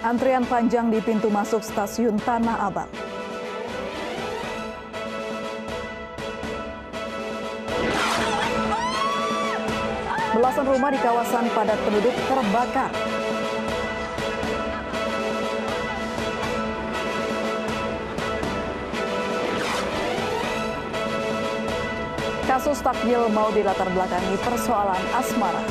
Antrian panjang di pintu masuk stasiun Tanah Abang. Belasan rumah di kawasan padat penduduk terbakar. Kasus takjil mau dilatar belakangi persoalan asmara.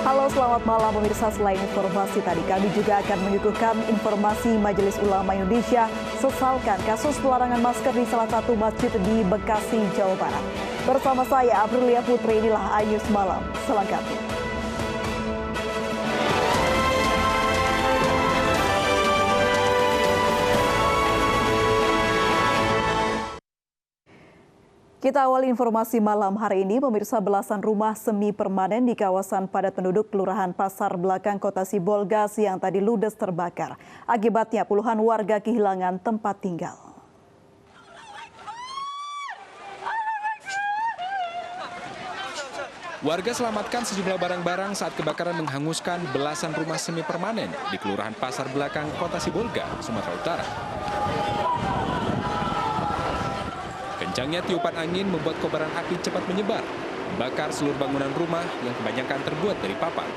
Halo, selamat malam pemirsa. Selain informasi tadi, kami juga akan menyuguhkan informasi Majelis Ulama Indonesia sesalkan kasus pelarangan masker di salah satu masjid di Bekasi, Jawa Barat. Bersama saya, Aprilia Putri, inilah iNews Malam selengkapnya. Kita awali informasi malam hari ini, pemirsa. Belasan rumah semi permanen di kawasan padat penduduk Kelurahan Pasar Belakang, Kota Sibolga siang tadi ludes terbakar. Akibatnya puluhan warga kehilangan tempat tinggal. Warga selamatkan sejumlah barang-barang saat kebakaran menghanguskan belasan rumah semi permanen di Kelurahan Pasar Belakang, Kota Sibolga, Sumatera Utara. Kencangnya tiupan angin membuat kobaran api cepat menyebar, membakar seluruh bangunan rumah yang kebanyakan terbuat dari papan.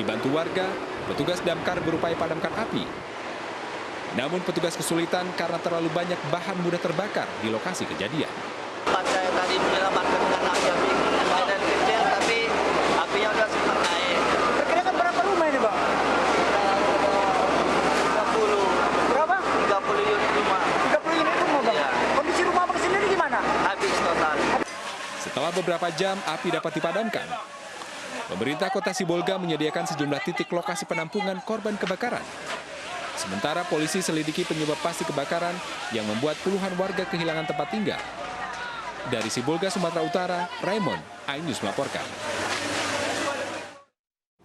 Dibantu warga, petugas damkar berupaya padamkan api. Namun petugas kesulitan karena terlalu banyak bahan mudah terbakar di lokasi kejadian. Saya tadi menyelamatkan karena api dan kecil, tapi apinya udah sempat naik. Perkirakan berapa rumah ini, Bang? 30. Berapa? 30 unit rumah. 30 unit rumah, Bang? Iya. Kondisi rumah Bang sendiri gimana? Habis total. Setelah beberapa jam, api dapat dipadamkan. Pemerintah Kota Sibolga menyediakan sejumlah titik lokasi penampungan korban kebakaran. Sementara polisi selidiki penyebab pasti kebakaran yang membuat puluhan warga kehilangan tempat tinggal. Dari Sibolga, Sumatera Utara, Raymond, iNews melaporkan.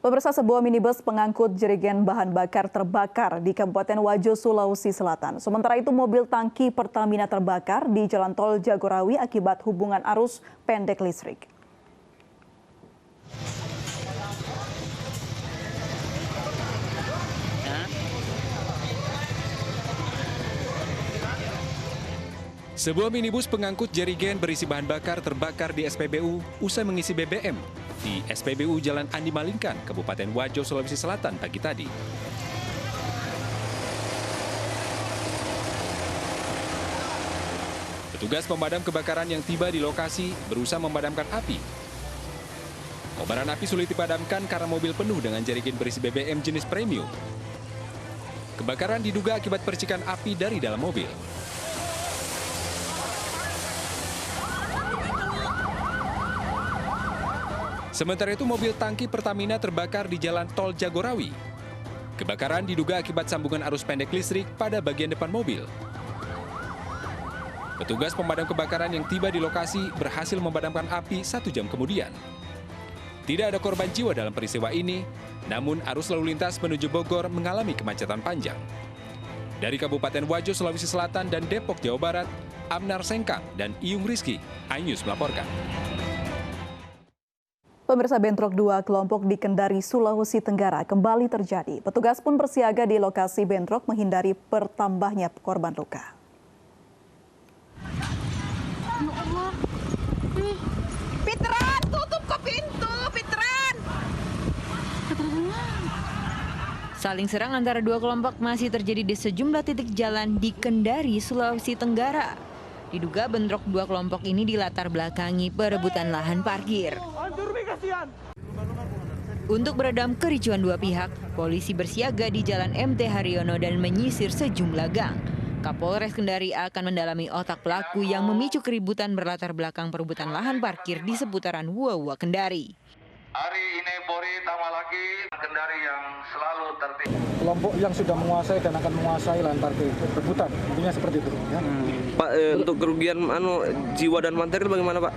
Pemirsa, sebuah minibus pengangkut jerigen bahan bakar terbakar di Kabupaten Wajo, Sulawesi Selatan. Sementara itu mobil tangki Pertamina terbakar di Jalan Tol Jagorawi akibat hubungan arus pendek listrik. Sebuah minibus pengangkut jerigen berisi bahan bakar terbakar di SPBU usai mengisi BBM di SPBU Jalan Andi Malingkan, Kabupaten Wajo, Sulawesi Selatan pagi tadi. Petugas pemadam kebakaran yang tiba di lokasi berusaha memadamkan api. Kobaran api sulit dipadamkan karena mobil penuh dengan jerigen berisi BBM jenis premium. Kebakaran diduga akibat percikan api dari dalam mobil. Sementara itu mobil tangki Pertamina terbakar di Jalan Tol Jagorawi. Kebakaran diduga akibat sambungan arus pendek listrik pada bagian depan mobil. Petugas pemadam kebakaran yang tiba di lokasi berhasil memadamkan api 1 jam kemudian. Tidak ada korban jiwa dalam peristiwa ini, namun arus lalu lintas menuju Bogor mengalami kemacetan panjang. Dari Kabupaten Wajo, Sulawesi Selatan dan Depok, Jawa Barat, Amnar Sengkang dan Iyung Rizky, iNews melaporkan. Pemirsa, bentrok dua kelompok di Kendari, Sulawesi Tenggara kembali terjadi. Petugas pun bersiaga di lokasi bentrok menghindari bertambahnya korban luka. Ya Allah. Pitran, tutup ke pintu, Pitran. Saling serang antara dua kelompok masih terjadi di sejumlah titik jalan di Kendari, Sulawesi Tenggara. Diduga bentrok dua kelompok ini dilatar belakangi perebutan lahan parkir. Untuk meredam kericuan dua pihak, polisi bersiaga di Jalan MT Haryono dan menyisir sejumlah gang. Kapolres Kendari akan mendalami otak pelaku yang memicu keributan berlatar belakang perebutan lahan parkir di seputaran Wawa Kendari. Hari ini Polri tambah lagi Kendari yang selalu tertib. Kelompok yang sudah menguasai dan akan menguasai lahan parkir itu rebutan, intinya seperti itu. Ya. Pak, untuk kerugian jiwa dan materi bagaimana, Pak?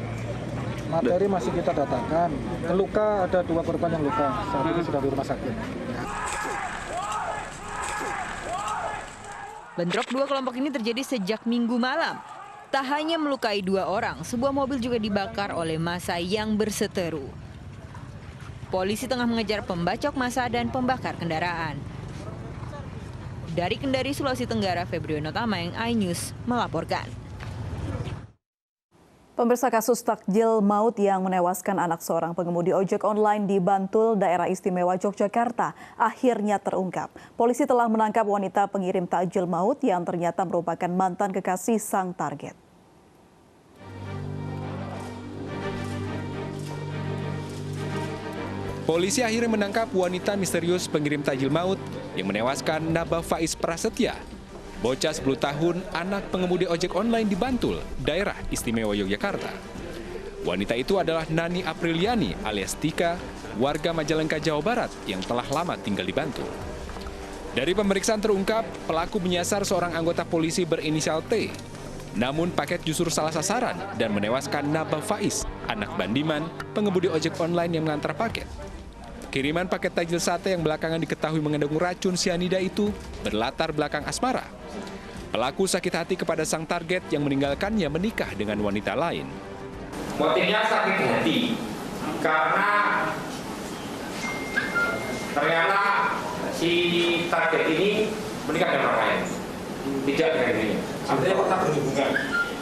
Materi masih kita datakan. Luka ada 2 korban yang luka, saat ini sudah di rumah sakit. Bentrok dua kelompok ini terjadi sejak Minggu malam. Tak hanya melukai 2 orang, sebuah mobil juga dibakar oleh massa yang berseteru. Polisi tengah mengejar pembacok massa dan pembakar kendaraan. Dari Kendari, Sulawesi Tenggara, Febriono Tamaeng, iNews melaporkan. Pemirsa, kasus takjil maut yang menewaskan anak seorang pengemudi ojek online di Bantul, Daerah Istimewa Yogyakarta, akhirnya terungkap. Polisi telah menangkap wanita pengirim takjil maut yang ternyata merupakan mantan kekasih sang target. Polisi akhirnya menangkap wanita misterius pengirim takjil maut yang menewaskan Naba Faiz Prasetya, bocah 10 tahun, anak pengemudi ojek online di Bantul, Daerah Istimewa Yogyakarta. Wanita itu adalah Nani Apriliani alias Tika, warga Majalengka, Jawa Barat yang telah lama tinggal di Bantul. Dari pemeriksaan terungkap, pelaku menyasar seorang anggota polisi berinisial T. Namun paket justru salah sasaran dan menewaskan Naba Faiz, anak Bandiman, pengemudi ojek online yang mengantar paket. Kiriman paket takjil sate yang belakangan diketahui mengandung racun sianida itu berlatar belakang asmara. Pelaku sakit hati kepada sang target yang meninggalkannya menikah dengan wanita lain. Motifnya sakit hati karena ternyata si target ini menikah dengan orang lain, tidak dengan dirinya. Artinya pernah berhubungan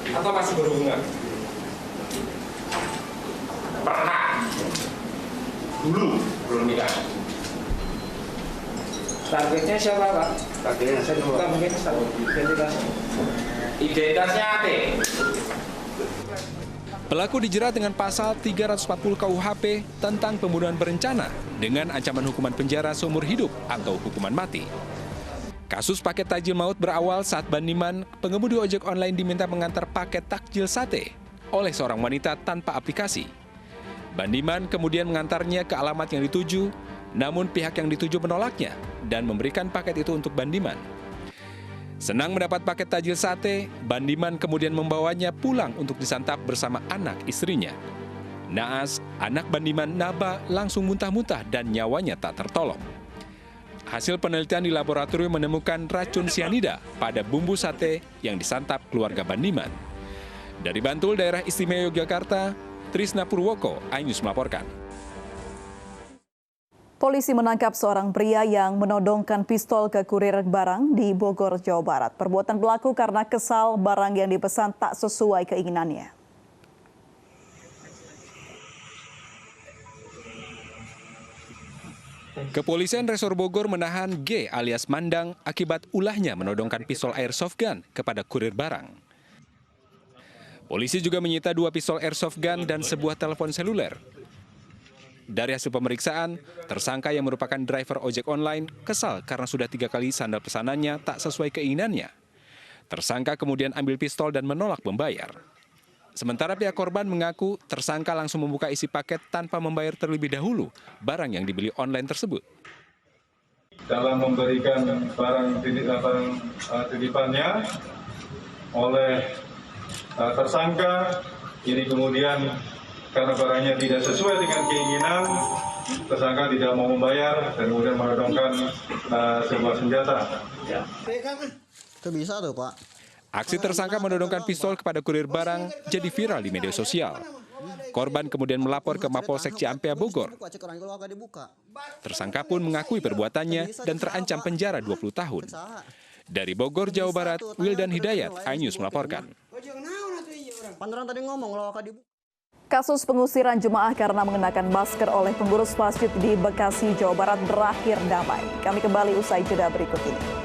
atau masih berhubungan? Pernah. Dulu belum nikah. Targetnya siapa, Pak? Targetnya saya bukan mungkin identitasnya T. Pelaku dijerat dengan pasal 340 KUHP tentang pembunuhan berencana dengan ancaman hukuman penjara seumur hidup atau hukuman mati. Kasus paket takjil maut berawal saat Bandiman, pengemudi ojek online, diminta mengantar paket takjil sate oleh seorang wanita tanpa aplikasi. Bandiman kemudian mengantarnya ke alamat yang dituju, namun pihak yang dituju menolaknya dan memberikan paket itu untuk Bandiman. Senang mendapat paket takjil sate, Bandiman kemudian membawanya pulang untuk disantap bersama anak istrinya. Naas, anak Bandiman Naba langsung muntah-muntah dan nyawanya tak tertolong. Hasil penelitian di laboratorium menemukan racun sianida pada bumbu sate yang disantap keluarga Bandiman. Dari Bantul, Daerah Istimewa Yogyakarta, Trisna Purwoko, iNews melaporkan. Polisi menangkap seorang pria yang menodongkan pistol ke kurir barang di Bogor, Jawa Barat. Perbuatan pelaku karena kesal barang yang dipesan tak sesuai keinginannya. Kepolisian Resor Bogor menahan G alias Mandang akibat ulahnya menodongkan pistol airsoft gun kepada kurir barang. Polisi juga menyita 2 pistol airsoft gun dan sebuah telepon seluler. Dari hasil pemeriksaan, tersangka yang merupakan driver ojek online kesal karena sudah 3 kali sandal pesanannya tak sesuai keinginannya. Tersangka kemudian ambil pistol dan menolak membayar. Sementara pihak korban mengaku tersangka langsung membuka isi paket tanpa membayar terlebih dahulu barang yang dibeli online tersebut. Dalam memberikan barang titipannya oleh tersangka, ini kemudian karena barangnya tidak sesuai dengan keinginan, tersangka tidak mau membayar dan kemudian menodongkan sebuah senjata. Itu bisa tuh, Pak. Aksi tersangka menodongkan pistol kepada kurir barang jadi viral di media sosial. Korban kemudian melapor ke Mapolsek Ciampea Bogor. Tersangka pun mengakui perbuatannya dan terancam penjara 20 tahun. Dari Bogor, Jawa Barat, Wildan Hidayat, iNews melaporkan. Kasus pengusiran jemaah karena mengenakan masker oleh pengurus masjid di Bekasi, Jawa Barat berakhir damai. Kami kembali usai jeda berikut ini.